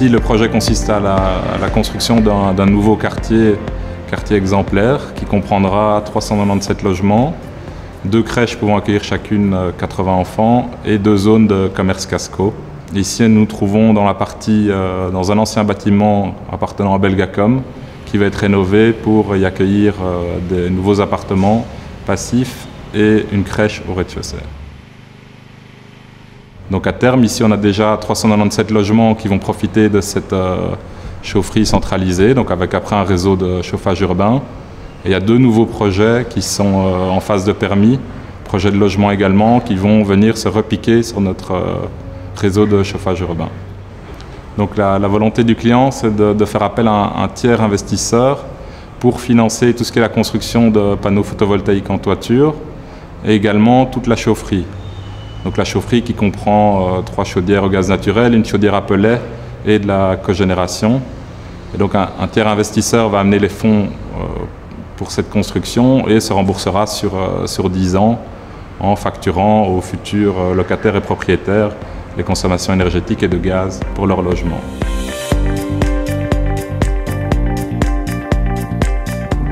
Ici, le projet consiste à la construction d'un nouveau quartier exemplaire, qui comprendra 397 logements, 2 crèches pouvant accueillir chacune 80 enfants et 2 zones de commerce casco. Ici, nous nous trouvons dans un ancien bâtiment appartenant à Belgacom, qui va être rénové pour y accueillir des nouveaux appartements passifs et une crèche au rez-de-chaussée. Donc à terme, ici, on a déjà 397 logements qui vont profiter de cette chaufferie centralisée, donc avec après un réseau de chauffage urbain. Et il y a 2 nouveaux projets qui sont en phase de permis, projets de logement également, qui vont venir se repiquer sur notre réseau de chauffage urbain. Donc la volonté du client, c'est de faire appel à un tiers investisseur pour financer tout ce qui est la construction de panneaux photovoltaïques en toiture et également toute la chaufferie. Donc la chaufferie qui comprend 3 chaudières au gaz naturel, une chaudière à pellets et de la cogénération. Et donc un tiers investisseur va amener les fonds pour cette construction et se remboursera sur 10 ans en facturant aux futurs locataires et propriétaires les consommations énergétiques et de gaz pour leur logement.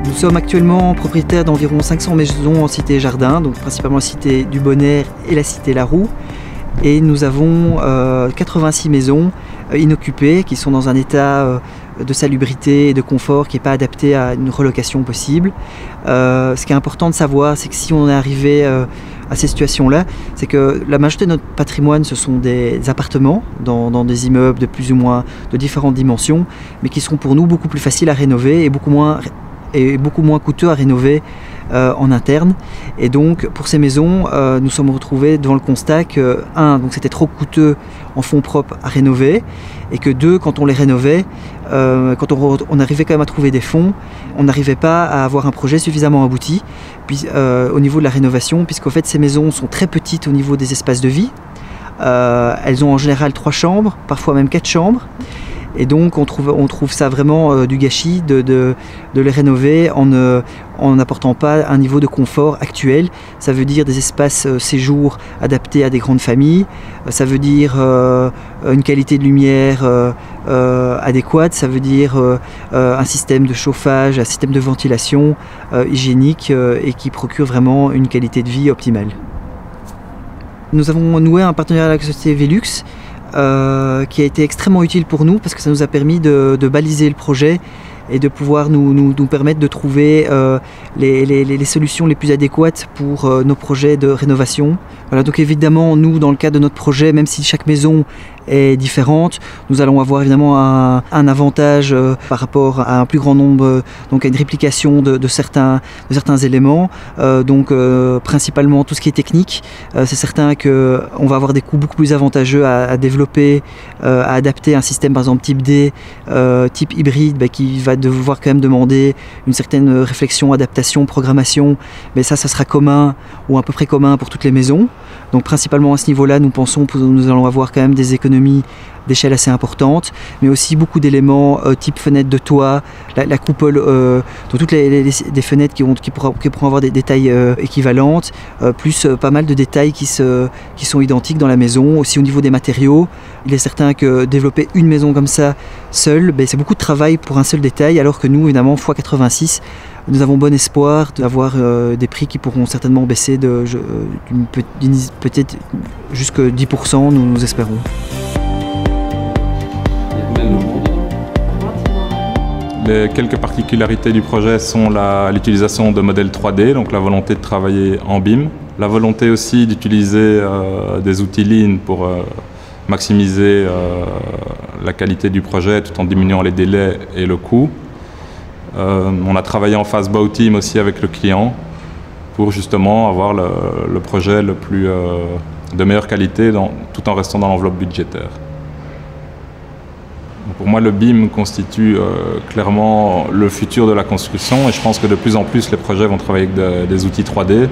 Nous sommes actuellement propriétaires d'environ 500 maisons en cité Jardin, donc principalement la cité du Bonheur et la cité Laroux. Et nous avons 86 maisons inoccupées qui sont dans un état de salubrité et de confort qui n'est pas adapté à une relocation possible. Ce qui est important de savoir, c'est que si on est arrivé à ces situations-là, c'est que la majorité de notre patrimoine, ce sont des appartements dans des immeubles de plus ou moins de différentes dimensions, mais qui seront pour nous beaucoup plus faciles à rénover et beaucoup moins coûteux à rénover en interne. Et donc pour ces maisons, nous sommes retrouvés devant le constat que donc c'était trop coûteux en fonds propres à rénover, et que 2, quand on les rénovait, quand on arrivait quand même à trouver des fonds, on n'arrivait pas à avoir un projet suffisamment abouti au niveau de la rénovation, puisqu'en fait ces maisons sont très petites au niveau des espaces de vie. Elles ont en général 3 chambres, parfois même 4 chambres. Et donc on trouve ça vraiment du gâchis de les rénover en n'apportant pas un niveau de confort actuel. Ça veut dire des espaces séjour adaptés à des grandes familles, ça veut dire une qualité de lumière adéquate, ça veut dire un système de chauffage, un système de ventilation hygiénique et qui procure vraiment une qualité de vie optimale. Nous avons noué un partenariat avec la société Velux, qui a été extrêmement utile pour nous parce que ça nous a permis de baliser le projet et de pouvoir nous permettre de trouver les solutions les plus adéquates pour nos projets de rénovation. Voilà, donc évidemment, nous, dans le cadre de notre projet, même si chaque maison est différente, nous allons avoir évidemment un avantage par rapport à un plus grand nombre, donc à une réplication de certains éléments. Principalement tout ce qui est technique, c'est certain qu'on va avoir des coûts beaucoup plus avantageux à développer, à adapter un système par exemple type D, type hybride, qui va devoir quand même demander une certaine réflexion, adaptation, programmation, mais ça sera commun ou à peu près commun pour toutes les maisons. Donc principalement à ce niveau-là, nous pensons que nous allons avoir quand même des économies d'échelle assez importantes, mais aussi beaucoup d'éléments type fenêtre de toit, la coupole, donc toutes des fenêtres qui pourront avoir des tailles équivalentes, plus pas mal de détails qui sont identiques dans la maison. Aussi au niveau des matériaux, il est certain que développer une maison comme ça seule, c'est beaucoup de travail pour un seul détail, alors que nous, évidemment, x86, nous avons bon espoir d'avoir des prix qui pourront certainement baisser peut-être jusqu'à 10%, nous espérons. Les quelques particularités du projet sont l'utilisation de modèles 3D, donc la volonté de travailler en BIM, la volonté aussi d'utiliser des outils Lean pour maximiser la qualité du projet tout en diminuant les délais et le coût. On a travaillé en phase Bauteam aussi avec le client pour justement avoir le projet de meilleure qualité tout en restant dans l'enveloppe budgétaire. Pour moi, le BIM constitue clairement le futur de la construction et je pense que de plus en plus les projets vont travailler avec des outils 3D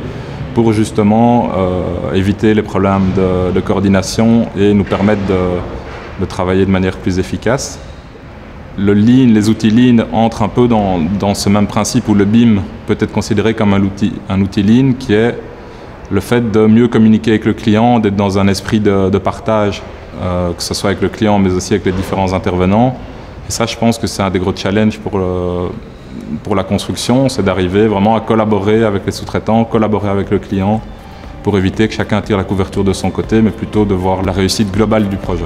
pour justement éviter les problèmes de coordination et nous permettre de travailler de manière plus efficace. Le Lean, les outils Lean entrent un peu dans ce même principe où le BIM peut être considéré comme un outil Lean qui est le fait de mieux communiquer avec le client, d'être dans un esprit de partage que ce soit avec le client mais aussi avec les différents intervenants. Et ça, je pense que c'est un des gros challenges pour la construction, c'est d'arriver vraiment à collaborer avec les sous-traitants, collaborer avec le client pour éviter que chacun tire la couverture de son côté, mais plutôt de voir la réussite globale du projet.